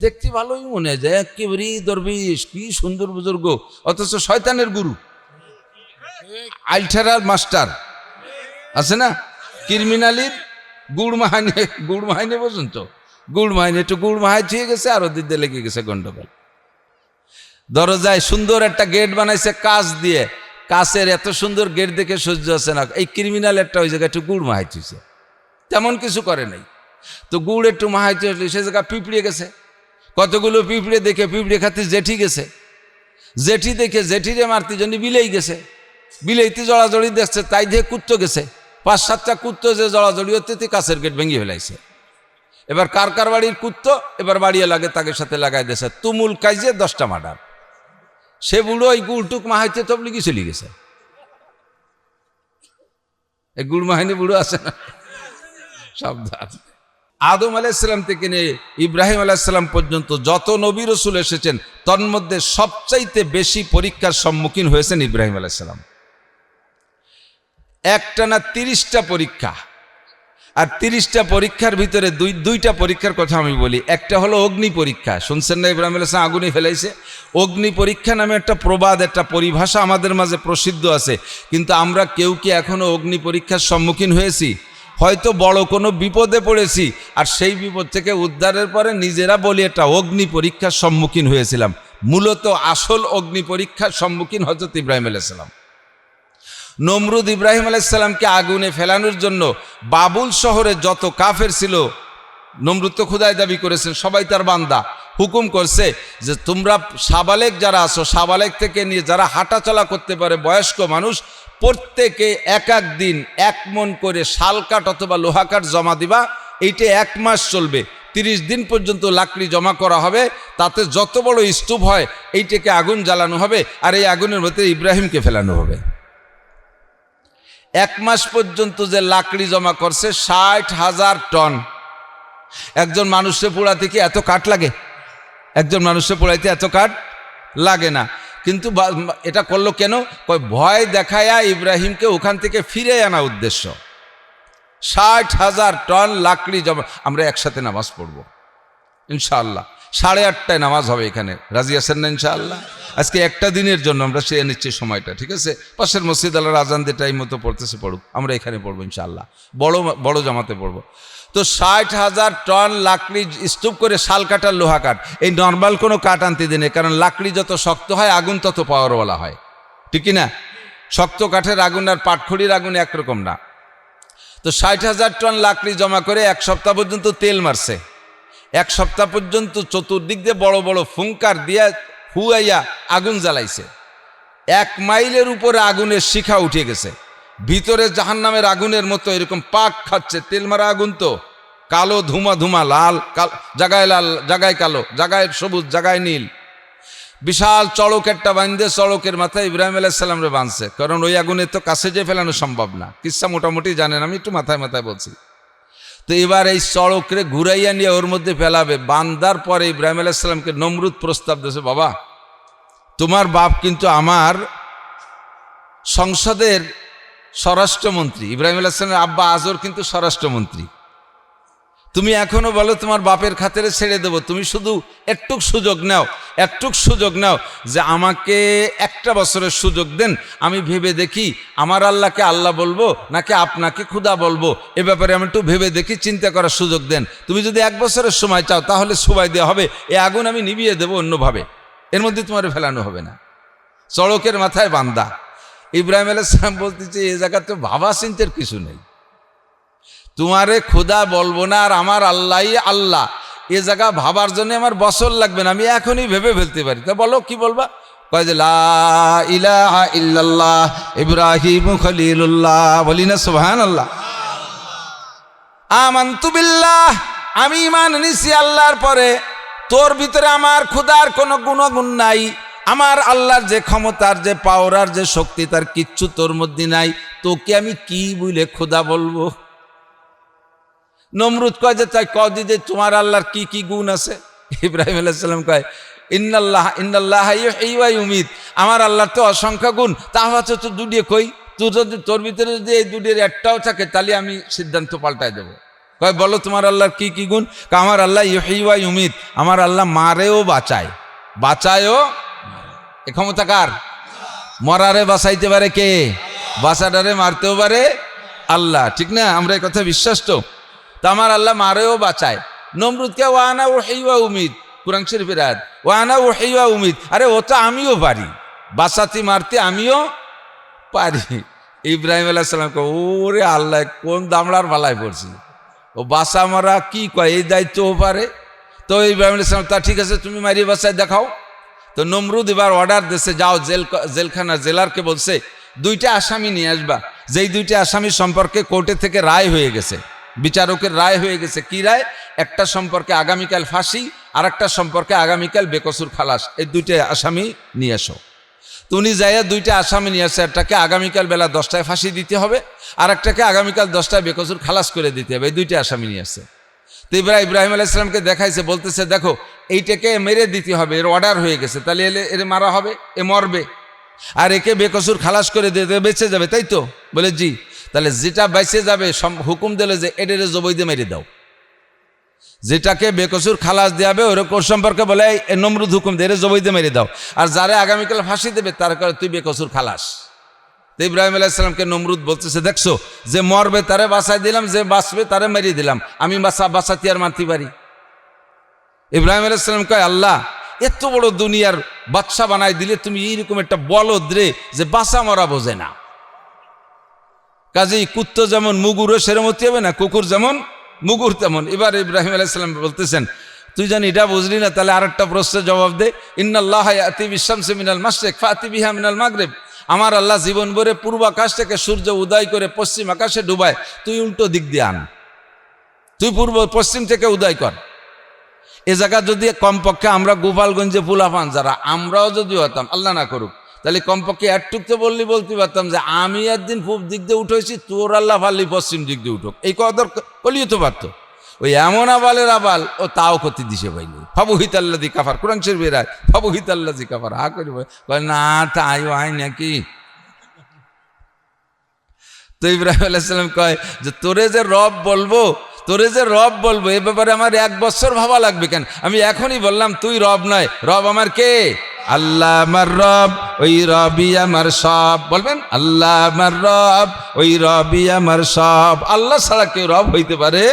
দেখতে ভালোই মনে হয় যে একেবারে দরবেশ, কি সুন্দর বুজুর্গ, অথচ শয়তানের গুরু, আইলঠারার মাস্টার আছে না, ক্রিমিনালির গুড় মাহাইনে পর্যন্ত গুড় মাহাইনে একটু গুড় মাহাই ছুঁয়ে গেছে, আরো দিতে লেগে গেছে গন্ডগোল। দরজায় সুন্দর একটা গেট বানাইছে কাঁচ দিয়ে, কাঁচের এত সুন্দর গেট দেখে সহ্য আছে না, এই ক্রিমিনাল একটা ওই জায়গায় একটু গুড় মাহাই ছুঁয়েছে, তেমন কিছু করে নাই, তো গুড় একটু মাহাই ছুঁয়ে সে জায়গা পিঁপড়ে গেছে, কতগুলো পিঁপড়ে দেখে পিঁপড়ে খাতে জেঠি গেছে, জেঠি দেখে জেঠিরে মারতে জন্য বিলেই গেছে, বিলেইতে জড়াজড়ি দেখছে, তাই দিয়ে কুত্তো গেছে, 5-7টা কুত্তো যে জড়াজড়ি হতে কাছের গেট ভেঙে ফেলাইছে। এবার কার কার বাড়ির কুত্তো এবার বাড়িয়ে লাগে তাকে সাথে লাগাই দিয়েছে, তুমুল কাইজে 10টা মার্ডার। সে বুড়ো ওই গুড়টুক মাহাইতে তবলিগি চলে গেছে। এই গুড় মাহাইনি বুড়ো আছে না, সাবধান। আদম আলাইহিসসালাম থেকে নিয়ে ইব্রাহিম আলাইহিসসালাম পর্যন্ত যত নবী রাসূল এসেছেন তন্মধ্যে সবচাইতে বেশি পরীক্ষার সম্মুখীন হয়েছেন ইব্রাহিম আলাইহিসসালাম। একটানা 30টা পরীক্ষা, আর 30টা পরীক্ষার ভিতরে দুইটা পরীক্ষার কথা আমি বলি। একটা হলো অগ্নি পরীক্ষা, শুনছেন না, ইব্রাহিম আলাইহিস সালাম আগুনে ফেলাইছে। অগ্নি পরীক্ষা নামে একটা প্রবাদ, একটা পরিভাষা আমাদের মাঝে প্রসিদ্ধ আছে, কিন্তু আমরা কেউ কি এখনো অগ্নি পরীক্ষার সম্মুখীন হয়েছি? হয়তো বড় কোনো বিপদে পড়েছি, আর সেই বিপদ থেকে উদ্ধারের পরে নিজেরা বলি এটা অগ্নি পরীক্ষার সম্মুখীন হয়েছিলাম। মূলত আসল অগ্নি পরীক্ষার সম্মুখীন হযরত ইব্রাহিম আলাইহিস সালাম। নমরুদ ইব্রাহিম আলাইহিসসালামকে আগুনে ফেলানোর জন্য বাবুল শহরে যত কাফের ছিল, নমরুদ তো খোদাই দাবি করেছেন, সবাই তার বান্দা, হুকুম করছে যে তোমরা সাবালেক যারা আছো, সাবালেক থেকে নিয়ে যারা হাঁটাচলা করতে পারে বয়স্ক মানুষ, প্রত্যেকে এক এক দিন 1 মণ করে শালকাঠ অথবা লোহাকাঠ জমা দিবা। এইটা 1 মাস চলবে, 30 দিন পর্যন্ত লাকড়ি জমা করা হবে, তাতে যত বড় স্তূপ হয় এইটাকে আগুন জ্বালানো হবে, আর এই আগুনের মধ্যে ইব্রাহিমকে ফেলানো হবে। 1 মাস পর্যন্ত যে লাকড়ি জমা করছে 60,000 টন। একজন মানুষের পোড়াতে কি এত কাঠ লাগে? একজন মানুষের পোড়াইতে এত কাঠ লাগে না, কিন্তু এটা করলো কেন? ভয় দেখায়া ইব্রাহিমকে ওখান থেকে ফিরে আনা উদ্দেশ্য। 60,000 টন লাকড়ি জমা। আমরা একসাথে নামাজ পড়বো ইনশাআল্লাহ, 8:30টায় নামাজ হবে এখানে, রাজি আছেন না ইনশাআল্লাহ? আজকে একটা দিনের জন্য আমরা সে নিচ্ছি সময়টা, ঠিক আছে? পাশের মসজিদ আল্লাহর আজান দিয়ে টাইম মতো পড়তেছে, পড়ুক, আমরা এখানে পড়বো ইনশাআল্লাহ, বড় জামাতে পড়বো। তো 60,000 টন লাকড়ি স্তূপ করে শাল কাঠ আর লোহা কাঠ, এই নর্মাল কোনো কাঠ আনতে দিনে, কারণ লাকড়ি যত শক্ত হয় আগুন তত পাওয়ারওয়ালা হয়, ঠিক না? শক্ত কাঠের আগুন আর পাটখড়ির আগুন একরকম না। তো 60,000 টন লাকড়ি জমা করে 1 সপ্তাহ পর্যন্ত তেল মারছে। 1 সপ্তাহ পর্যন্ত চতুর্দিক দিয়ে বড় বড় ফুঙ্কার দিয়া হুয়াইয়া আগুন জ্বালাইছে। 1 মাইলের উপরে আগুনের শিখা উঠে গেছে, ভিতরে জাহান্নামের আগুনের মতো এরকম পাক খাচ্ছে। তেল মারা আগুন তো কালো, ধুমা লাল, জায়গায় লাল, জায়গায় কালো, জায়গায় সবুজ, জায়গায় নীল। বিশাল চড়ক একটা বাঁধে, চড়কের মাথায় ইব্রাহিম আলাইহিস সালাম রে বাঁধছে, কারণ ওই আগুনে তো কাছে যে ফেলানো সম্ভব না। কিচ্ছা মোটামুটি জানেন, আমি একটু মাথায় বলছি। তো এবার এই চড়করে ঘুরাইয়া নিয়ে ওর মধ্যে ফেলাবে। বান্দার পরে ইব্রাহিম আলাইহিস সালামকে নমরুদ প্রস্তাব দিয়েছে, বাবা তোমার বাপ কিন্তু আমার সংসদের স্বরাষ্ট্রমন্ত্রী, ইব্রাহিম আলাইহিস সালামের আব্বা আজর কিন্তু স্বরাষ্ট্রমন্ত্রী, তুমি এখনো বলো তোমার বাপের খাতিরে ছেড়ে দেবো, তুমি শুধু একটুক সুযোগ নাও যে আমাকে 1টা বছরের সুযোগ দেন, আমি ভেবে দেখি আমার আল্লাহকে আল্লাহ বলবো নাকি আপনাকে খুদা বলবো, এ ব্যাপারে আমি একটু ভেবে দেখি, চিন্তা করার সুযোগ দেন। তুমি যদি 1 বছরের সময় চাও তাহলে সবাই দেওয়া হবে, এই আগুন আমি নিভিয়ে দেবো অন্যভাবে, এর মধ্যে তোমার ফেলানো হবে না। চড়কের মাথায় বান্দা ইব্রাহিম আলাইহিস সালাম বলতেছে, এ জায়গা তো ভাবা চিন্তার কিছু নেই, তোমারে খোদা বলবো না আর আমার আল্লাহই আল্লাহ, এ জায়গা ভাবার জন্য আমার বছর লাগবে না, আমি এখনই ভেবে ফেলতে পারি। তা বলো কি বলবা? কয় যে লা ইলাহা ইল্লাল্লাহ ইব্রাহিম খলিলুল্লাহ, বলি না সুবহানাল্লাহ। আমানতু বিল্লাহ, আমি ঈমান এনেছি আল্লাহর পরে, তোর ভিতরে আমার খোদার কোনো গুণগুণ নাই, আমার আল্লাহর যে ক্ষমতার, যে পাওয়ার, যে শক্তি, তার কিচ্ছু তোর মধ্যে নাই, তোকে আমি কি বলে খোদা বলবো? নমরুদ কয় যে তাই কদি যে তোমার আল্লাহর কি কি গুণ আছে? ইব্রাহিম আলাইহিস সালাম কয় ইন্নাল্লাহ ইউহয়ী ওয়া ইউমীত, আমার আল্লাহর তো অসংখ্য গুণ, তাহলে তো দুটিয়ে কই, তুই যদি তোর ভিতরে যদি এই দুটির একটাও থাকে তাহলে আমি সিদ্ধান্ত পাল্টাই দেব। কয় বলো তোমার আল্লাহর কি কি গুণ? আমার আল্লাহ ইউহয়ী ওয়া ইউমীত, আমার আল্লাহ মারেও বাঁচায়, বাঁচায়ও। এ ক্ষমতা কার? মরারে বাঁচাইতে পারে কে? বাঁচাটারে মারতেও পারে আল্লাহ, ঠিক না? আমরা এই কথা বিশ্বাস তো। আমার আল্লাহ মারেও বাঁচায়। নমরুদকে ওয়ানা উহয়ী ওয়া উমীত, কুরআন শরীফের আয়াত, ওয়ানা উহয়ী ওয়া উমীত, আরে ও তো আমিও পারি, বাঁচাতে মারতে আমিও পারি। ইব্রাহিম আলাইহিস সালামকে ওরে আল্লাহ কোন দামড়ার ভালায় পড়ছি, ও বাঁচা মারা কি কয়, এই দায়িত্বও পারে। তো ইব্রাহিম আলাইহিস সালাম তা ঠিক আছে তুমি মারিয়ে বাঁচায় দেখাও। তো নমরুদ এবার অর্ডার দিচ্ছে, যাও জেলখানা জেলারকে বলছে 2টা আসামি নিয়ে আসবা, যেই 2টা আসামি সম্পর্কে কোর্টে থেকে রায় হয়ে গেছে, বিচারকের রায় হয়ে গেছে। কি রায়? একটা সম্পর্কে আগামীকাল ফাঁসি, আর একটা সম্পর্কে আগামীকাল বেকসুর খালাস। এই 2টা আসামি নিয়ে আসো। তো উনি যাইয়া 2টা আসামি নিয়ে আসছে, একটাকে আগামীকাল বেলা 10টায় ফাঁসি দিতে হবে, আর একটাকে আগামীকাল 10টায় বেকসুর খালাস করে দিতে হবে। এই 2টা আসামি নিয়ে আসছে। তো ইব্রাহিম আলাইহিস সালামকে দেখাইছে, বলতেছে দেখো এইটাকে মেরে দিতে হবে, এর অর্ডার হয়ে গেছে, তাহলে এর মারা হবে, এ মরবে, আর একে বেকসুর খালাস করে দিতে বেঁচে যাবে, তাই তো? বলে জি। তাহলে যেটা বেঁচে যাবে হুকুম দিলে যে এডেরে জবই দিয়ে মেরে দাও, যেটাকে বেকসুর খালাস দেওয়াবে ওর সম্পর্কে বলে নমরুদ হুকুম দিয়ে জবই দিয়ে মেরে দাও, আর যারে আগামীকাল ফাঁসি দেবে তার করে তুই বেকসুর খালাস। তো ইব্রাহিম আলাইহিস সালামকে নমরুদ বলতেছে দেখছো, যে মরবে তারে বাঁচাই দিলাম, যে বাঁচবে তারে মেরিয়ে দিলাম, আমি বাঁচাতে আর মারতে পারি? ইব্রাহিম আলাইহিস সালাম কয় আল্লাহ এত বড় দুনিয়ার বাদশা বানাই দিলে তুমি এইরকম একটা বলদ রে যে বাঁচা মরা বোঝে না। কাজেই কুত্তো যেমন মুগুরও সেরমতি হবে না, কুকুর যেমন মুগুর তেমন। এবার ইব্রাহিম আলাইহিস সালাম বলতেছেন তুই জানি এটা বুঝলি না, তাহলে আরেকটা প্রশ্নের জবাব দে। ইন্নাল্লাহা ইয়াতি বিশ-শামসি মিনাল মাশরিক ফাতি বিহা মিনাল মাগরিব, আমার আল্লাহ জীবন ভরে পূর্ব আকাশ থেকে সূর্য উদয় করে পশ্চিম আকাশে ডুবায়, তুই উল্টো দিক দিয়ে আন, তুই পশ্চিম থেকে উদয় কর। এ জায়গা যদি কমপক্ষে আমরা গোপালগঞ্জে পোলাপান যারা, আমরাও যদি হতাম, আল্লাহ না করুক, তাহলে কমপক্ষে একটুকতে বলতে পারতাম যে আমি একদিন পূব দিক দিয়ে উঠেছি, তোর আল্লাহ পারলি পশ্চিম দিক দিয়ে উঠুক, এই কদর বলিও তো পারতো। ওই এমন আবালের আবাল ও তাও ক্ষতি দিছে পাইনি। ফাবুহিত আল্লাযী কাফার, কোরআন শরীফের আয়াত, ফাবুহিত আল্লাযী কাফার। হা করি কয় না তাই হয় নাকি? তো ইব্রাহিম আলাইহিস সালাম কয় যে তোরে যে রব বলবো এ ব্যাপারে আমার 1 বছর ভাবা লাগবে কেন? আমি এখনই বললাম তুই রব নয়, রব আমার কে? আল্লাহ আমার রব, ওই রবই আমার সব। বলবেন আল্লাহ আমার রব, ওই রবই আমার সব। আল্লাহ ছাড়া কেউ রব হইতে পারে?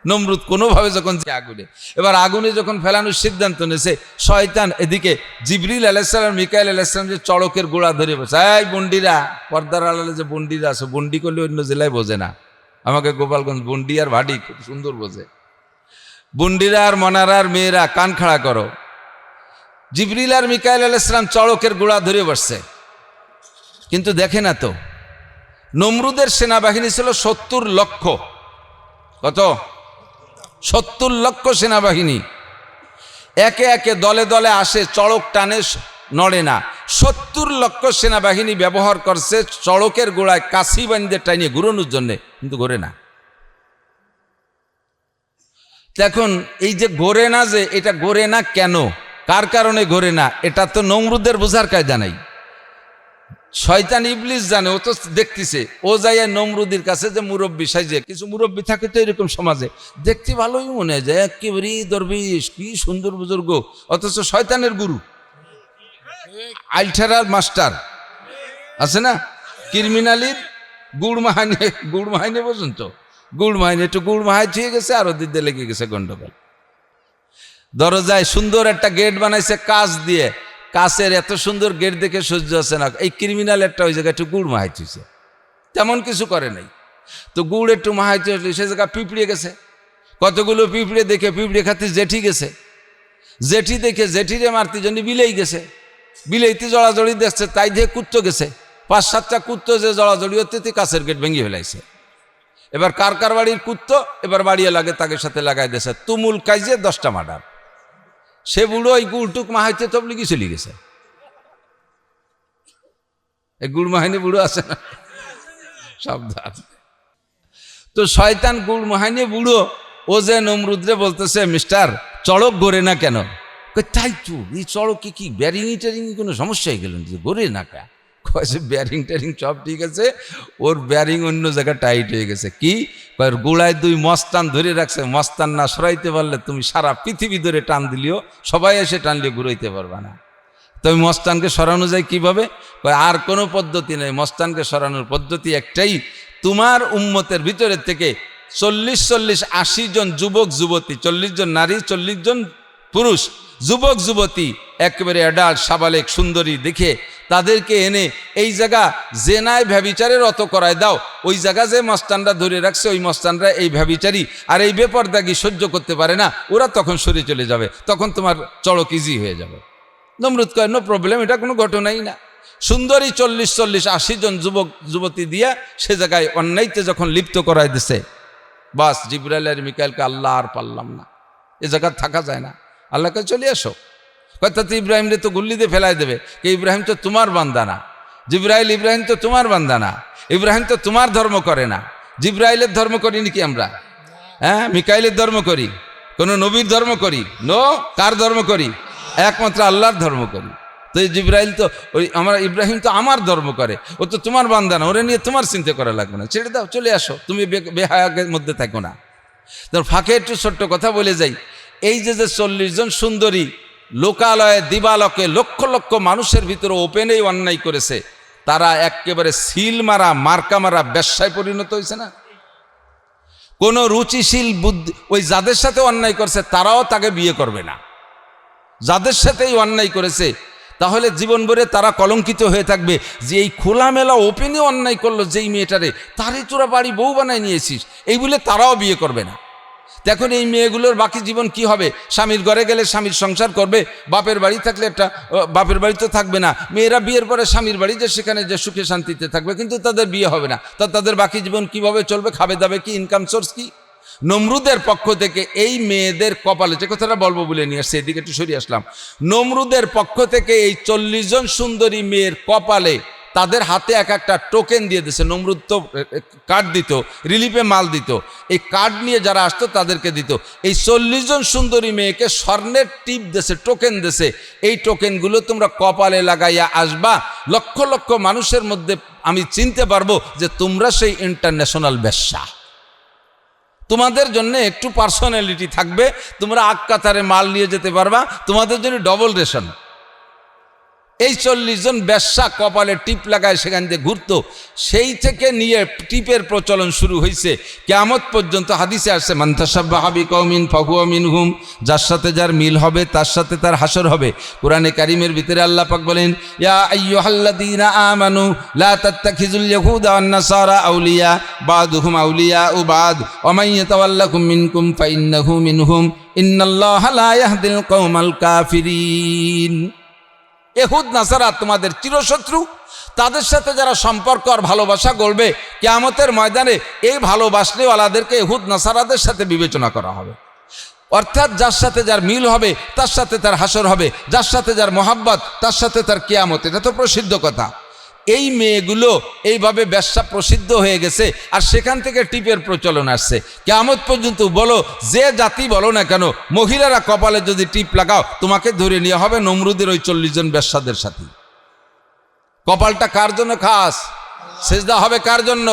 নমরুদ কোনোভাবে যখন আগুনে, এবার আগুনে যখন ফেলানোর সিদ্ধান্ত নিয়েছে, শয়তান এদিকে জিবরিল আলাইহিস সালাম মিকাইল আলাইহিস সালাম যে চড়কের গোড়া ধরে বসে, এই বন্ডিরা, পর্দার আড়ালে যে বন্ডিরা আছে, বন্ডি করলে অন্য জেলায় বোঝে না, আমাকে গোপালগঞ্জ বন্ডি আর ভাডি খুব সুন্দর বোঝে। বন্ডিরা আর মনারার মেয়েরা কান খাড়া করো, জিবরিল আর মিকাইল আলাইহিস সালাম চড়কের গোড়া ধরে বসছে, কিন্তু দেখে না তো নমরুদের সেনাবাহিনী ছিল 70 লক্ষ। কত? 70 লক্ষ সেনাবাহিনী একে একে দলে দলে আসে, চড়ক টানে, নড়ে না। 70 লক্ষ সেনাবাহিনী ব্যবহার করছে চড়কের গোড়ায় কাশি বান্ধে টাইনিয়ে ঘুরানোর জন্য, কিন্তু ঘোরে না। এখন এই যে ঘোরে না, যে এটা ঘোরে না কেন, কার কারণে ঘোরে না, এটা তো নমরুদের বোঝার কায়দা নাই। শয়তান ইবলিস জানে, ও তো দেখতেছে, ও যাইয়া নমরুদের কাছে যে মুরব্বী সাইজে, কিছু মুরব্বী থাকে তো এরকম সমাজে, দেখতে ভালোই মনে হয় যে একেবারে দরবেশ, কি সুন্দর বুজুর্গ, অথচ শয়তানের গুরু, আইলঠারার মাস্টার আছে না, ক্রিমিনালির গুড় মাহাইনে পর্যন্ত, গুড় মাহাইনে একটু গুড় মাহাই ছুঁয়ে গেছে, আরো দিতে লেগে গেছে গন্ডগোল। দরজায় সুন্দর একটা গেট বানাইছে কাঁচ দিয়ে, কাছের এত সুন্দর গেট দেখে সহ্য আছে না, এই ক্রিমিনাল একটা ওই জায়গায় একটু গুড় মাহাইছে, তেমন কিছু করে নাই, তো গুড় একটু মাহাইতে সে জায়গা পিঁপড়িয়ে গেছে, কতগুলো পিঁপড়ে দেখে পিঁপড়ে খাতে জেঠি গেছে, জেঠি দেখে জেঠিরে মারতে জন্য বিলেই গেছে, বিলেইতে জড়াজড়ি দেখছে, তাই দিয়ে কুত্তো গেছে, 5-7টা কুত্তো যে জড়াজড়ি হতে কাছের গেট ভেঙে ফেলাইছে। এবার কার কার বাড়ির কুত্তো এবার বাড়িয়ে লাগে, তাকে সাথে লাগাই দিয়েছে, তুমুল কাইজে 10টা মার্ডার। সে বুড়ো ওই গুড়টুক মাহাইতে তবলিগি চলে গেছে। এই গুড় মাহাইনি বুড়ো আছে না, সাবধান। তো শয়তান গুড় মাহাইনি বুড়ো, ও যে নমরুদরে বলতেছে মিস্টার চড়ক ঘোরে না কেন? তাই তো এই চড়কে কি ব্যারিংই টেরিংই কোনো সমস্যা হয়ে গেল, ঘোরে না কা? কয়েছে ব্যারিং ট্যারিং সব ঠিক আছে, ওর ব্যারিং অন্য জায়গায় টাইট হয়ে গেছে। কি গোড়ায় 2 মস্তান ধরে রাখছে, মস্তান না সরাইতে পারলে তুমি সারা পৃথিবী ধরে টান দিলেও, সবাই এসে টানলে ঘুরাইতে পারবা না। তবে মস্তানকে সরানো যায় কিভাবে? আর কোনো পদ্ধতি নেই, মস্তানকে সরানোর পদ্ধতি একটাই, তোমার উম্মতের ভিতরের থেকে 40-80 জন যুবক যুবতী, 40 জন নারী 40 জন পুরুষ যুবক যুবতী একেবারে অ্যাডাল্ট সাবালেক সুন্দরী দেখে তাদেরকে এনে এই জায়গা জেনায় ব্যভিচারের অত করায় দাও। ওই জায়গা যে মস্তানরা ধরে রাখছে, ওই মস্তানরা এই ব্যভিচারী আর এই বেপরদাগি সহ্য করতে পারে না, ওরা তখন সরে চলে যাবে, তখন তোমার চড়ক ইজি হয়ে যাবে। নমরুদ কয় নো প্রবলেম, এটা কোনো ঘটনাই না। সুন্দরী 40-80 জন যুবক যুবতী দিয়া সে জায়গায় অন্যায়তে যখন লিপ্ত করাই দিছে, বাস জিবরাইল আর মিকাইলকে আল্লাহ আর পারলাম না, এ জায়গা থাকা যায় না, আল্লাহকে চলে আসো। তো ইব্রাহিম রে তো গুল্লি দিয়ে ফেলাই দেবে, কে ইব্রাহিম তো তোমার বান্দা না, জিবরাইল ইব্রাহিম তো তোমার বান্দা না, ইব্রাহিম তো তোমার ধর্ম করে না। জিবরাইলের ধর্ম করি নাকি আমরা? হ্যাঁ, মিকাইলের ধর্ম করি? কোন নবীর ধর্ম করি? নো। কার ধর্ম করি? একমাত্র আল্লাহর ধর্ম করি। তো এই জিবরাইল তো ওই আমার ইব্রাহিম তো আমার ধর্ম করে, ও তো তোমার বান্দা না, ওরে নিয়ে তোমার চিন্তা করা লাগবে না, ছেড়ে দাও, চলে আসো, তুমি বেহায়ার মধ্যে থাকো না। তোর ফাঁকে একটু ছোট্ট কথা বলে যাই, এই যে 40 জন সুন্দরী লোকালয়ে দিবালকে লক্ষ লক্ষ মানুষের ভিতরে ওপেনেই অন্যায় করেছে, তারা একেবারে সিল মারা মার্কা মারা ব্যবসায় পরিণত হয়েছে না। কোনো রুচিশীল বুদ্ধি, ওই যাদের সাথে অন্যায় করছে তারাও তাকে বিয়ে করবে না, যাদের সাথেই অন্যায় করেছে, তাহলে জীবন ভরে তারা কলঙ্কিত হয়ে থাকবে যে এই খোলামেলা ওপেনে অন্যায় করলো যেই মেয়েটারে, তারই তোরা বাড়ি বউ বানায় নিয়েছিস, এই বলে তারাও বিয়ে করবে না। দেখুন এই মেয়েগুলোর বাকি জীবন কি হবে? স্বামীর ঘরে গেলে স্বামীর সংসার করবে, বাপের বাড়ি থাকলে একটা বাপের বাড়ি তো থাকবে না, মেয়েরা বিয়ের পরে স্বামীর বাড়ি যে সেখানে যে সুখে শান্তিতে থাকবে, কিন্তু তাদের বিয়ে হবে না, তাদের বাকি জীবন কিভাবে চলবে? খাবে দাবে কি? ইনকাম সোর্স কি? নমরুদের পক্ষ থেকে এই মেয়েদের কপালে, যে কথাটা বলবো বলে নিয়ে আসছে, এদিকে একটু সরিয়ে আসলাম, নমরুদের পক্ষ থেকে এই 40 জন সুন্দরী মেয়ের কপালে তাদের হাতে এক একটা টোকেন দিয়ে দিছে। নমরুদ তো কার্ড দিত, রিলিফে মাল দিত, এই কার্ড নিয়ে যারা আসতো তাদেরকে দিত। এই 40 জন সুন্দরী মেয়েকে স্বর্ণের টিপ দেশে, টোকেন দেশে, এই টোকেনগুলো তোমরা কপালে লাগাইয়া আসবা, লক্ষ লক্ষ মানুষের মধ্যে আমি চিনতে পারবো যে তোমরা সেই ইন্টারন্যাশনাল ব্যবসা। তোমাদের জন্য একটু পার্সোনালিটি থাকবে, তোমরা আগ কাতারে মাল নিয়ে যেতে পারবা, তোমাদের জন্য ডবল রেশন। এই 40 জন ব্যবসা কপালে টিপ লাগায় সেখান দিয়ে ঘুরতো, সেই থেকে নিয়ে টিপের প্রচলন শুরু হয়েছে কিয়ামত পর্যন্ত। হাদিসে আসছে মান তাশাব্বাহা বিকওমিন ফাহুয়া মিনহুম, যার সাথে যার মিল হবে তার সাথে তার হাসর হবে। কোরআনে কারিমের ভিতরে আল্লাহ পাক বলেন ইয়া আইয়ুহাল্লাযীনা আমানু লা তাত্তাখিযুল ইয়াহুদা ওয়ান নাসারা আউলিয়া বাদুহুম আউলিয়াউ বাদ ওয়া মান ইয়াতাওয়াল্লাকুম মিনকুম ফাইন্নাহু মিনহুম ইন্নাল্লাহা লা ইয়াহদিল কওমাল কাফিরিন। ইহুদ নাসারা তোমাদের চিরশত্রু, তাদের সাথে যারা সম্পর্ক আর ভালোবাসা গড়বে, কিয়ামতের ময়দানে এই ভালোবাসলেওয়ালাদেরকে ইহুদ নাসারাদের সাথে বিবেচনা করা হবে। অর্থাৎ যার সাথে যার মিল হবে তার সাথে তার হাসর হবে, যার সাথে যার মোহাব্বত তার সাথে তার কিয়ামত। এটা তো প্রসিদ্ধ কথা। এই মেয়েগুলো এইভাবে ব্যবসা প্রসিদ্ধ হয়ে গেছে, আর সেখান থেকে টিপের প্রচলন আসছে। কিয়ামত পর্যন্ত বলো, যে জাতি বলো না কেন, মহিলারা কপালে যদি টিপ লাগাও, তোমাকে ধরে নিয়ে হবে নমরুদের ওই 40 জন ব্যবসাদের সাথে। কপালটা কার জন্য খাস? সেজদা হবে কার জন্য?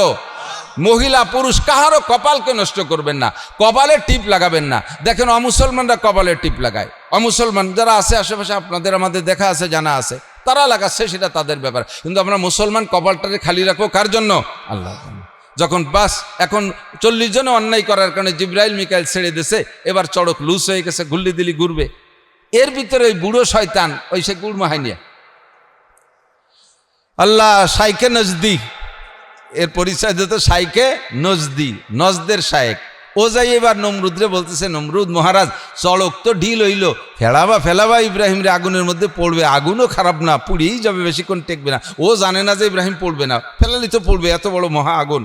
মহিলা পুরুষ কাহারও কপালকে নষ্ট করবেন না, কপালে টিপ লাগাবেন না। দেখেন অমুসলমানরা কপালে টিপ লাগায়, অমুসলমান যারা আছে আশেপাশে, আপনাদের আমাদের দেখা আছে, জানা আছে, তারা লাগাচ্ছে, সেটা তাদের ব্যাপার। কিন্তু আমরা মুসলমান কপালটাকে খালি রাখবো কার জন্য? আল্লাহর জন্য। যখন বাস এখন 40 জনে অন্যায় করার কারণে জিবরাইল মিকাইল ছেড়ে দিয়েছে, এবার চড়ক লুজ হয়ে গেছে, গুল্লি দিলি ঘুরবে। এর ভিতরে ওই বুড়ো শয়তান, ওই সে গুড় মাহাইনিয়া আল্লাহ শাইকে নজদি, এর পরিচয় দিত শাইকে নজদি, নজদের শায়েক। ও যাই এবার নমরুদরে বলতেছে, নমরুদ মহারাজ চড়ক তো ঢিল হইল, ফেলাবা ইব্রাহিম রে আগুনের মধ্যে পড়বে, আগুনও খারাপ না, পুড়িয়েই যাবে, বেশিক্ষণ টেকবে না। ও জানে না যে ইব্রাহিম পড়বে না, ফেলালি তো পড়বে, এত বড় মহা আগুন।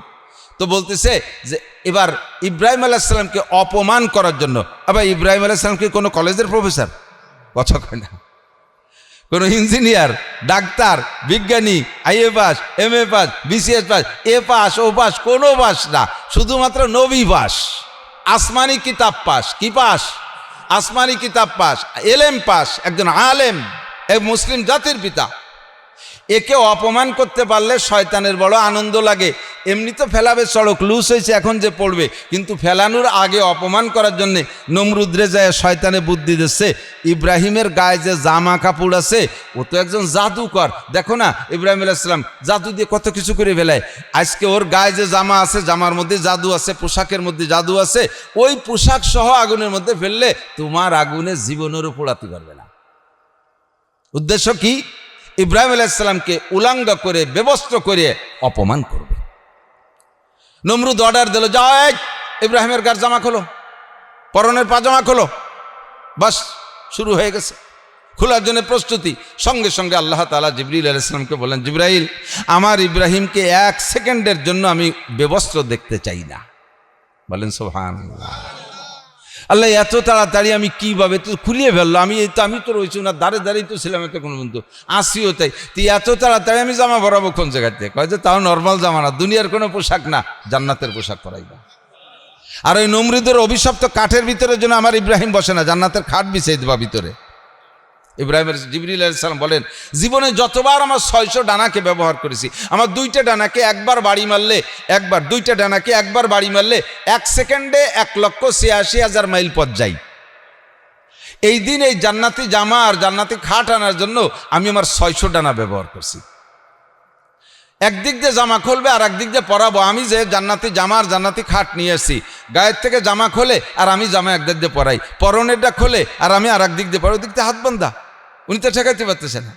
তো বলতেছে যে এবার ইব্রাহিম আলাইহিস সালামকে অপমান করার জন্য, আবার ইব্রাহিম আলাইহিস সালাম কি কোনো কলেজের প্রফেসর? কথা কয় না। কোনো ইঞ্জিনিয়ার, ডাক্তার, বিজ্ঞানী, IA pass, MA pass, BCS pass, এ পাস, ও পাস, কোনো পাস না, শুধুমাত্র নবী পাস, আসমানি কিতাব পাস। কি পাস? আসমানি কিতাব পাস, এলেম পাস, একজন আলেম, এক মুসলিম জাতির পিতা। একে অপমান করতে পারলে শয়তানের বড় আনন্দ লাগে। এমনি তো ফেলাবে, সড়ক লুজ হয়েছে এখন যে পড়বে, কিন্তু ফেলানোর আগে অপমান করার জন্যে নমরুদ্রে যায় শয়তানে বুদ্ধি দিচ্ছে, ইব্রাহিমের গায়ে যে জামা কাপড় আছে ও তো একজন জাদুকর, দেখো না ইব্রাহিম আলাইহিস সালাম জাদু দিয়ে কত কিছু করে ফেলায়। আজকে ওর গায়ে যে জামা আছে, জামার মধ্যে জাদু আছে, পোশাকের মধ্যে জাদু আছে, ওই পোশাক সহ আগুনের মধ্যে ফেললে তোমার আগুনে জীবনেরও পোড়াতে পারবে না। উদ্দেশ্য কি? ইব্রাহিম আলাইহিস সালামকে উলাঙ্গ করে বেবস্ত্র করে অপমান করবে। নমরুদ অর্ডার দিল, যাও ইব্রাহিমের গার জামা খোলো, পরনের পাজামা খোলো। বাস শুরু হয়ে গেছে, খোলার জন্য প্রস্তুতি। সঙ্গে সঙ্গে আল্লাহ তাআলা জিবরিল আলাইহিস সালামকে বললেন, জিবরাইল, আমার ইব্রাহিমকে 1 সেকেন্ডের জন্য আমি বেবস্ত্র দেখতে চাই না। বলেন সুবহানাল্লাহ। আল্লাহ এত তাড়াতাড়ি আমি কিভাবে তো খুলিয়ে ফেললো, আমি তো রয়েছি না, দাঁড়িয়ে তো ছিলাম এত কোনো বন্ধু আসিও, তাই তুই এত তাড়াতাড়ি আমি জামা পরাবো কোন জায়গাতে? কয় যে তাও নর্মাল জামা না, দুনিয়ার কোনো পোশাক না, জান্নাতের পোশাক পরাইবা। আর ওই নমরুদের অভিশপ্ত কাঠের ভিতরে জন্য আমার ইব্রাহিম বসে না, জান্নাতের খাট বিছিয়ে দেবা ভিতরে। ইব্রাহিমের জিবরিল আলাইহিস সালাম বলেন, জীবনে যতবার আমার 600 ডানাকে ব্যবহার করেছি, আমার 2টা ডানাকে একবার বাড়ি মারলে, 2টা ডানাকে একবার বাড়ি মারলে 1 সেকেন্ডে 1,86,000 মাইল পথ যাই। এই দিন এই জান্নাতি জামা আর জান্নাতি খাট আনার জন্য আমি আমার 600 ডানা ব্যবহার করছি। একদিক দিয়ে জামা খুলবে আর একদিক দিয়ে পরাবো। আমি যে জান্নাতি জামা আর জান্নাতি খাট নিয়ে আসি, গায়ের থেকে জামা খোলে আর আমি জামা একদিক দিয়ে পরাই, পরনেরটা খোলে আর আমি আর একদিক দিয়ে পরাই, ওই দিক দিয়ে হাত বান্ধা, উনি তো ঠেকাইতে পারতেছে না।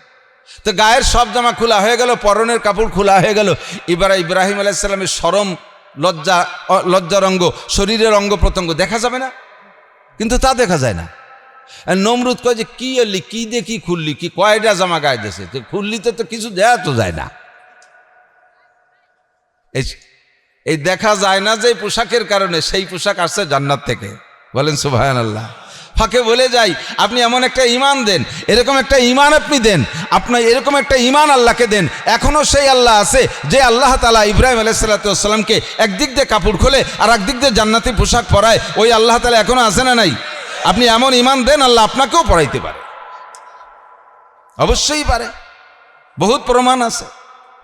তো গায়ের সব জামা খোলা হয়ে গেল, পরনের কাপড় খোলা হয়ে গেল। এবার ইব্রাহিম আলাইহিস সালামের শরম, লজ্জার অঙ্গ, শরীরের অঙ্গ প্রত্যঙ্গ দেখা যাবে না, কিন্তু তা দেখা যায় না। আর নমরুদ কয় যে কি এলি, কি দিয়ে কি খুললি, কি কয়টা জামা গায়ে দিয়েছে, তো খুললিতে তো কিছু দেয়া তো যায় না। এই দেখা যায় না যে পোশাকের কারণে, সেই পোশাক আসছে জান্নাত থেকে। বলেন সুবহানাল্লাহ। ফাঁকে বলে যাই, আপনি এমন একটা ঈমান দেন, এরকম একটা ঈমান আপনি দেন, আপনার এরকম একটা ঈমান আল্লাহকে দেন। এখনো সেই আল্লাহ আছে যে আল্লাহ তাআলা ইব্রাহিম আলাইহিস সালামকে একদিক দিয়ে কাপড় খোলে আর একদিক দিয়ে জান্নাতি পোশাক পরায়, ওই আল্লাহ তাআলা এখনো আছে না নাই? আপনি এমন ঈমান দেন, আল্লাহ আপনাকেও পরাইতে পারে, অবশ্যই পারে, বহুত প্রমাণ আছে।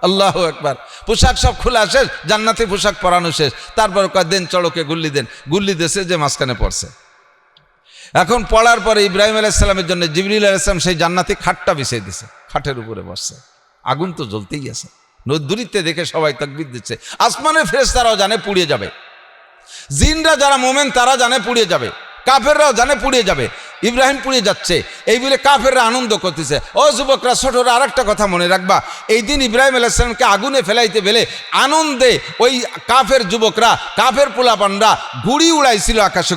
আল্লাহু আকবার। পোশাক সব খোলা শেষ, জান্নাতি পোশাক পরানো শেষ, তারপর দেন চড়কে গুল্লি দেন, গুল্লি দেশে যে মাঝখানে পড়ছে। এখন পড়ার পরে ইব্রাহিম আলাইহিস সালামের জন্য জিবরিল আলাইহিস সালাম সেই জান্নাতি খাটটা বিছিয়ে দিছে, খাটের উপরে বসছে। আগুন তো জ্বলতেই আছে, দূরিতে দেখে সবাই তাকবীর দিচ্ছে। আসমানের ফেরেশতারাও জানে পুড়িয়ে যাবে, জিনরা যারা মোমেন তারা জানে পুড়িয়ে যাবে, কাফেররাও জানে পুড়িয়ে যাবে। ইব্রাহিম পুড়িয়ে যাচ্ছে এই বলে কাফেররা আনন্দ করতেছে। ও যুবকরা, ছোটরা, আর একটা কথা মনে রাখবা, এই দিন ইব্রাহিম আলাইহিস সালামকে আগুনে ফেলাইতে বেলে আনন্দে ওই কাফের যুবকরা, কাফের পোলাপানরা ঘুড়ি উড়াইছিল, আকাশে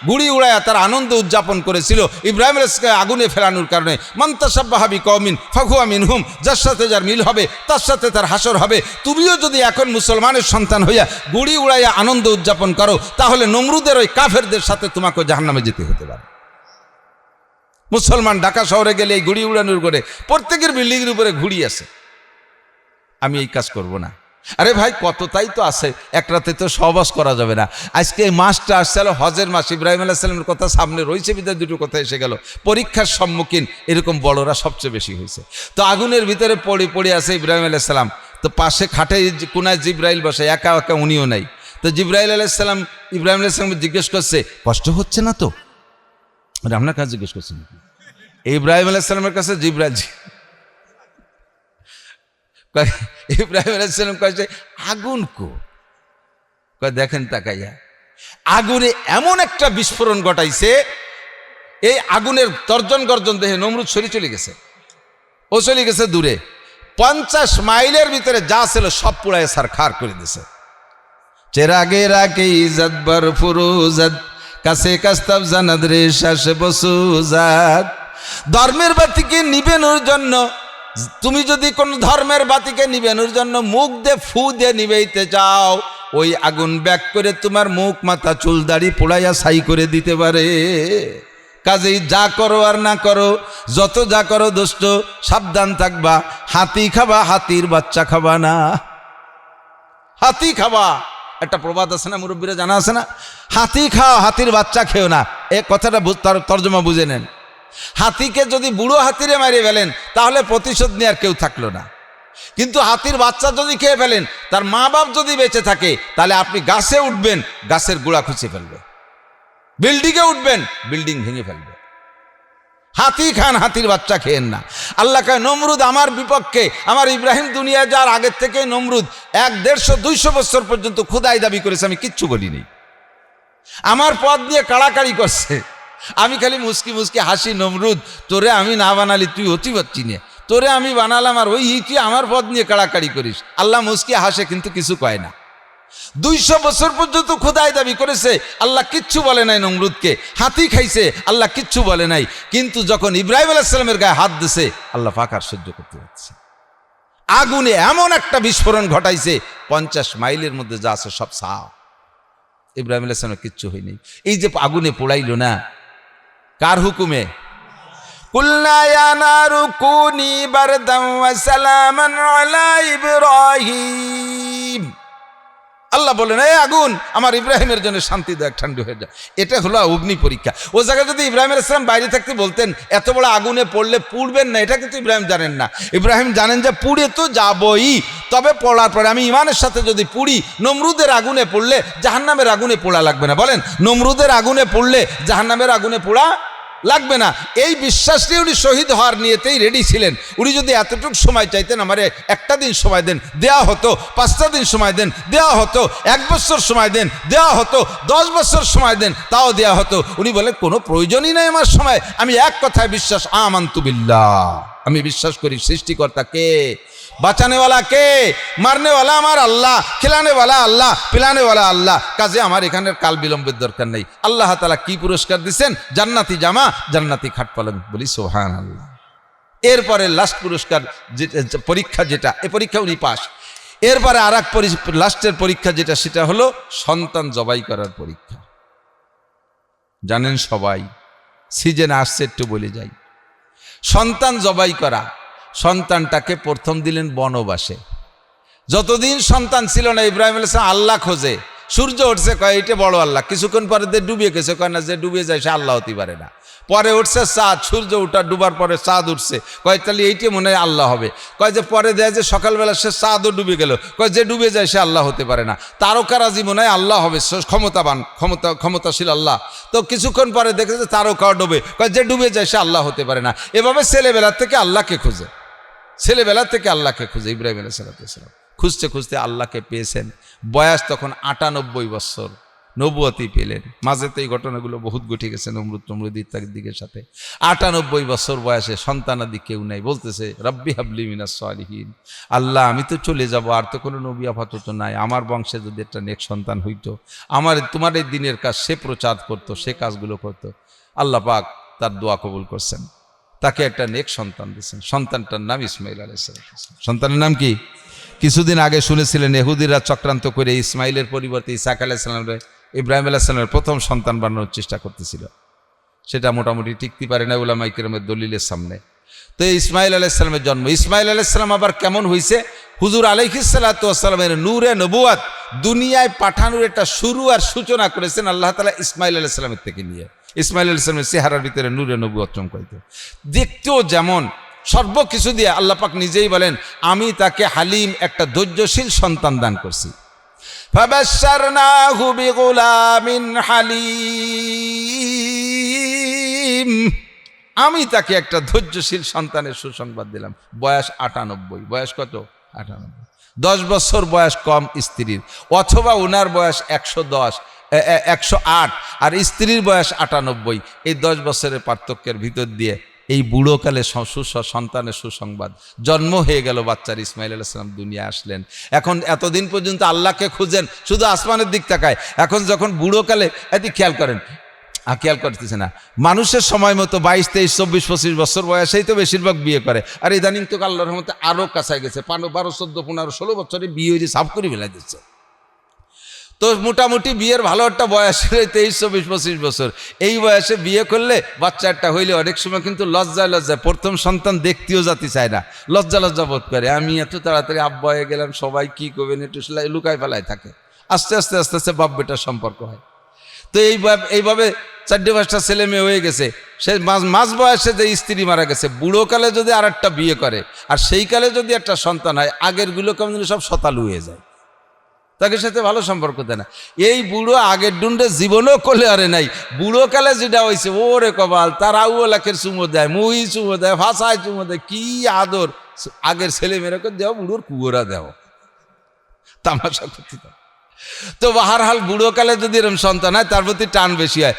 ঘুড়ি উড়াইয়া তার আনন্দ উদযাপন করেছিল ইব্রাহিম আলাইহিস সালামকে আগুনে ফেলানোর কারণে। মান তাশাব্বাহা বিকওমিন ফাহুয়া মিনহুম, যার সাথে যার মিল হবে তার সাথে তার হাসর হবে। তুমিও যদি এখন মুসলমানের সন্তান হইয়া ঘুড়ি উড়াইয়া আনন্দ উদযাপন করো, তাহলে নমরুদের ওই কাফেরদের সাথে তোমাকে জাহান্নামে যেতে হতে পারে। মুসলমান ঢাকা শহরে গেলে এই ঘুড়ি উড়ানোর করে প্রত্যেকের বিল্ডিংয়ের উপরে ঘুড়ি আছে। আমি এই কাজ করব না। আরে ভাই, কত তাই তো আছে, এক রাতে তো সহবাস করা যাবে না। আজকে এই মাসটা আসছে হজের মাস, ইব্রাহিম আলাইহিস সালামের কথা সামনে রয়েছে, বিধায় দুটো কথা এসে গেল। পরীক্ষার সম্মুখীন এরকম বড়রা সবচেয়ে বেশি হয়েছে। তো আগুনের ভিতরে পড়ে আছে ইব্রাহিম আলাইহিস সালাম, তো পাশে খাটে কোনায় জিবরাইল বসে, একা একা উনিও নাই। তো জিবরাইল আলাইহিস সালাম ইব্রাহিম আলাইহিস সালামকে জিজ্ঞেস করছে, কষ্ট হচ্ছে না তো? আপনার কাছে জিজ্ঞেস করছেন ইব্রাহিম আলাইহিস সালামের কাছে জিবরাইল, ইব্রাহিম আলাইহিস সালাম কয়েছে আগুন কো? দেখেন তাকাইয়া, আগুনে এমন একটা বিস্ফোরণ ঘটাইছে, এই আগুনের তর্জন গর্জন দেখে নমরুদ সরে চলে গেছে, ও চলে গেছে দূরে। 50 মাইলের ভিতরে যা ছিল সব পুড়ায় সারখার করে দিছে। চেরাগে রাকে ইজ্জত বর ফুরুজত, কাছে কাস্তাব জানাদ রে শাস বসুজাত। ধর্মের বাতিকে নিবেনোর জন্য, তুমি যদি কোন ধর্মের বাতিকে নিবেনোর জন্য মুখ দিয়ে ফু দিয়ে নিবেইতে চাও, ওই আগুন ব্যাক করে তোমার মুখ, মাথা, চুল, দাড়ি পোড়াইয়া ছাই করে দিতে পারে। কাজেই যা করো আর না করো, যত যা করো দোস্ত, সাবধান থাকবা। হাতি খাবা, হাতির বাচ্চা খাবা না। হাতি খাবা, একটা প্রবাদ আছে না, মুরব্বীরা জানা আছে না, হাতি খাও, হাতির বাচ্চা খেও না। এ কথাটা তর্জমা বুঝে নেন। হাতিকে যদি বুড়ো হাতিরে মারিয়ে ফেলেন, তাহলে প্রতিশোধ নেওয়ার কেউ থাকলো না। কিন্তু হাতির বাচ্চা যদি খেয়ে ফেলেন, তার মা বাপ যদি বেঁচে থাকে, তাহলে আপনি গাছে উঠবেন, গাছের গোড়া খুঁচে ফেলবে। বিল্ডিংয়ে উঠবেন, বিল্ডিং ভেঙে ফেলবে। হাতি খান, হাতির বাচ্চা খেয়েন না। আল্লাহ কয় নমরুদ আমার বিপক্ষে, আমার ইব্রাহিম দুনিয়া যাওয়ার আগের থেকে নমরুদ 100-150-200 বছর পর্যন্ত খোদাই দাবি করেছে, আমি কিচ্ছু বলিনি। আমার পদ নিয়ে কাড়াকাড়ি করছে, আমি খালি মুস্কি মুস্কি হাসি, নমরুদ তোরে আমি না বানালি তুই অতি পাচ্ছি নে, তোরে আমি বানালাম আর ওই তুই আমার পদ নিয়ে কাড়াকাড়ি করিস। আল্লাহ মুস্কি হাসে কিন্তু কিছু কয় না। 200 বছর পর্যন্ত খোদাই দাবি করেছে, আল্লাহ কিচ্ছু বলে নাই নমরুদকে। হাতি খাইছে, আল্লাহ কিচ্ছু বলে নাই। কিন্তু যখন ইব্রাহিম আলাইহিস সালামের গায়ে হাত দিছে, আল্লাহ ফাকার সহ্য করতে পারছে। আগুনে এমন একটা বিস্ফোরণ ঘটাইছে, 50 মাইলের মধ্যে যা আছে সব সাফ। ইব্রাহিম আলাইহিস সালামের কিচ্ছু হয়নি। এই যে আগুনে পোড়াইলো না, কার হুকুমে? কুলনা ইয়া নারু কুনি বারদান ওয়া সালামান আলা ইব্রাহিম। আল্লাহ বলেন এই আগুন আমার ইব্রাহিমের জন্য শান্তিদায়ক ঠান্ডা হয়ে যায়। এটা হলো অগ্নি পরীক্ষা। ও জায়গায় যদি ইব্রাহিম আলাইহিস সালাম বাইরে থাকতে বলতেন এত বড় আগুনে পড়লে পুড়বেন না, এটা কিন্তু ইব্রাহিম জানেন না। ইব্রাহিম জানেন যে পুড়ে তো যাবই, তবে পড়ার পরে আমি ইমানের সাথে যদি পুড়ি, নমরুদের আগুনে পড়লে জাহান্নামের আগুনে পোড়া লাগবে না। বলেন নমরুদের আগুনে পড়লে জাহান্নামের আগুনে পোড়া লাগবে না। এই বিশ্বাস নিয়ে উনি শহীদ হওয়ার নিয়েতেই রেডি ছিলেন। উনি যদি এতটুকু সময় চাইতেন, আমারে একটা দিন সময় দেন, দেওয়া হতো। 5টা দিন সময় দেন, দেওয়া হতো। 1 বছর সময় দেন, দেওয়া হতো। 10 বছর সময় দেন, তাও দেওয়া হতো। উনি বলেন কোনো প্রয়োজনই নাই আমার সময়, আমি এক কথায় বিশ্বাস, আমানতু বিল্লাহ, আমি বিশ্বাস করি সৃষ্টিকর্তা কে, বাঁচানেওয়ালা কে, মারনেওয়ালা আমার আল্লাহ, খেলানেওয়ালা আল্লাহ, পিলানেওয়ালা আল্লাহ। কাজে আমার এখানের কাল বিলম্বের দরকার নেই। আল্লাহ তাআলা কি পুরস্কার দিচ্ছেন? জান্নাতি জামা, জান্নাতি খাট পালং। বলি সুবহানাল্লাহ। এরপরে লাস্ট পুরস্কার পরীক্ষা যেটা, এই পরীক্ষা উনি পাস। এরপরে আর এক লাস্টের পরীক্ষা যেটা, সেটা হলো সন্তান জবাই করার পরীক্ষা। জানেন সবাই, সিজনে আসছে একটু বলে যাই। সন্তান জবাই করা, সন্তানটাকে প্রথম দিলেন বনবাসে। যতদিন সন্তান ছিল না, ইব্রাহিম আলাইহিস সালাম আল্লাহ খোঁজে। সূর্য উঠছে, কয় এটা বড় আল্লাহ। কিছুক্ষণ পরে ডুবে গেছে, কয় না যে ডুবে যায় সে আল্লাহ হতে পারে না। পরে উঠছে চাঁদ, সূর্য উঠা ডুবার পরে চাঁদ উঠছে, কয় তাহলে এইটি মনে হয় আল্লাহ হবে। কয় যে পরে দেয় যে সকালবেলা সে চাঁদও ডুবে গেল, কয় যে ডুবে যায় সে আল্লাহ হতে পারে না। তারকারাজি মনে হয় আল্লাহ হবে, ক্ষমতাবান, ক্ষমতাশীল আল্লাহ। তো কিছুক্ষণ পরে দেখে যে তারকাও ডুবে, কয় যে ডুবে যায় সে আল্লাহ হতে পারে না। এভাবে ছেলেবেলা থেকে আল্লাহকে খোঁজে, ছেলেবেলা থেকে আল্লাহকে খুঁজে। ইব্রাহিম আলাইহিস সালাম খুঁজতে খুঁজতে আল্লাহকে পেয়েছেন। বয়স তখন 98 বছর, নবুয়তি পেলেন। মাঝে তো এই ঘটনাগুলো বহুত ঘটে গেছে, নমরুদ ইত্যাদির দিকের সাথে। 98 বছর বয়সে সন্তানাদি কেউ নাই। বলতেছে রব্বি হাবলি মিনাস সালিহিন, আল্লাহ আমি তো চলে যাব, আর তো কোনো নবী আপাতত নাই। আমার বংশে যদি একটা নেক সন্তান হইতো, আমার তোমার এই দিনের কাজ সে প্রচার করতো, সে কাজগুলো করতো। আল্লাহ পাক তার দোয়া কবুল করছেন, তাকে একটা নেক সন্তান দিয়েছেন। সন্তানটার নাম ইসমাইল আলাইহিস সালাম। সন্তানের নাম কি? কিছুদিন আগে শুনেছিলেন ইহুদিরা চক্রান্ত করে ইসমাইলের পরিবর্তে ইসহাক আলাইহিস সালামের, ইব্রাহিম আলাইহিস সালামের প্রথম সন্তান বানানোর চেষ্টা করতেছিল। সেটা মোটামুটি টিকতে পারে না উলামায়ে কেরামের দলিলের সামনে। তো ইসমাইল আলাইহিস সালামের জন্ম। ইসমাইল আলাইহিস সালাম আবার কেমন হয়েছে? হুজুর আলাইহিস সালাতু ওয়াস সালামের নূরে নবুয়াত দুনিয়ায় পাঠানোর একটা শুরু আর সূচনা করেছেন আল্লাহ তাআলা ইসমাইল আলাইহিস সালামের থেকে নিয়ে। ইসমাইল আলাইহিস সালামের চেহারার ভিতরে নূরে নবুয়াত চমকাইতো, দেখতেও যেমন, সর্বকিছু দিয়ে আল্লাহ পাক নিজেই বলেন আমি তাকে হালিম, একটা ধৈর্যশীল সন্তান দান করছি। ফাবাশশারনাহু বিগুলামিন হালিম, আমি তাকে একটা ধৈর্যশীল সন্তানের সুসংবাদ দিলাম। বয়স 98। বয়স কত? 98। 10 বছর বয়স কম স্ত্রীর, অথবা ওনার বয়স 110, 108, আর স্ত্রীর বয়স 98। এই 10 বছরের পার্থক্যের ভিতর দিয়ে এই বুড়োকালে সন্তানের সুসংবাদ, জন্ম হয়ে গেল বাচ্চার। ইসমাইল আলাইহিস সালাম দুনিয়া আসলেন। এখন এতদিন পর্যন্ত আল্লাহকে খুঁজেন, শুধু আসমানের দিক তাকায়। এখন যখন বুড়োকালে, এটি খেয়াল করেন, খেয়াল করতেছে না, মানুষের সময় মতো 22, 23, 24, 25 বছর বয়সেই তো বেশিরভাগ বিয়ে করে। আর ইদানিং তো আল্লাহর রহমতে আরও কাছায় গেছে, 12, 14, 15, 16 বছরে বিয়ে হয়ে সাফ করে ফেলা দিচ্ছে। তো মোটামুটি বিয়ের ভালো একটা বয়স 23, 24, 25 বছর। এই বয়সে বিয়ে করলে বাচ্চা একটা হইলে অনেক সময় কিন্তু লজ্জায় প্রথম সন্তান দেখতেও যেতে চায় না, লজ্জা বোধ করে। আমি এত তাড়াতাড়ি আব্বা হয়ে গেলাম, সবাই কি করবেন, একটু লুকায় ফেলায় থাকে। আস্তে আস্তে বাপ বেটার সম্পর্ক হয়। তো এইভাবে 4-5টা ছেলে মেয়ে হয়ে গেছে, সে মাঝ বয়সে যে স্ত্রী মারা গেছে, বুড়োকালে যদি আর একটা বিয়ে করে আর সেই কালে যদি একটা সন্তান হয়, আগেরগুলো কেমন সব শতালু হয়ে যায়, তাকে সাথে ভালো সম্পর্ক দেয় না। এই বুড়ো আগের ডুন্ডে জীবনও করলে আরে নাই, বুড়োকালে যেটা হয়েছে ওরে কপাল, তার আউলাখের চুমো দেয়, মুই চুমো দেয়, ভাষায় চুমো দেয়, কি আদর। আগের ছেলে মেয়েরাকে দেও, বুড়োর কুয়োরা দেও, তামাশা করতে। তো বাহারহাল বুড়োকালে যদি এরকম সন্তান হয় তার প্রতি টান বেশি হয়।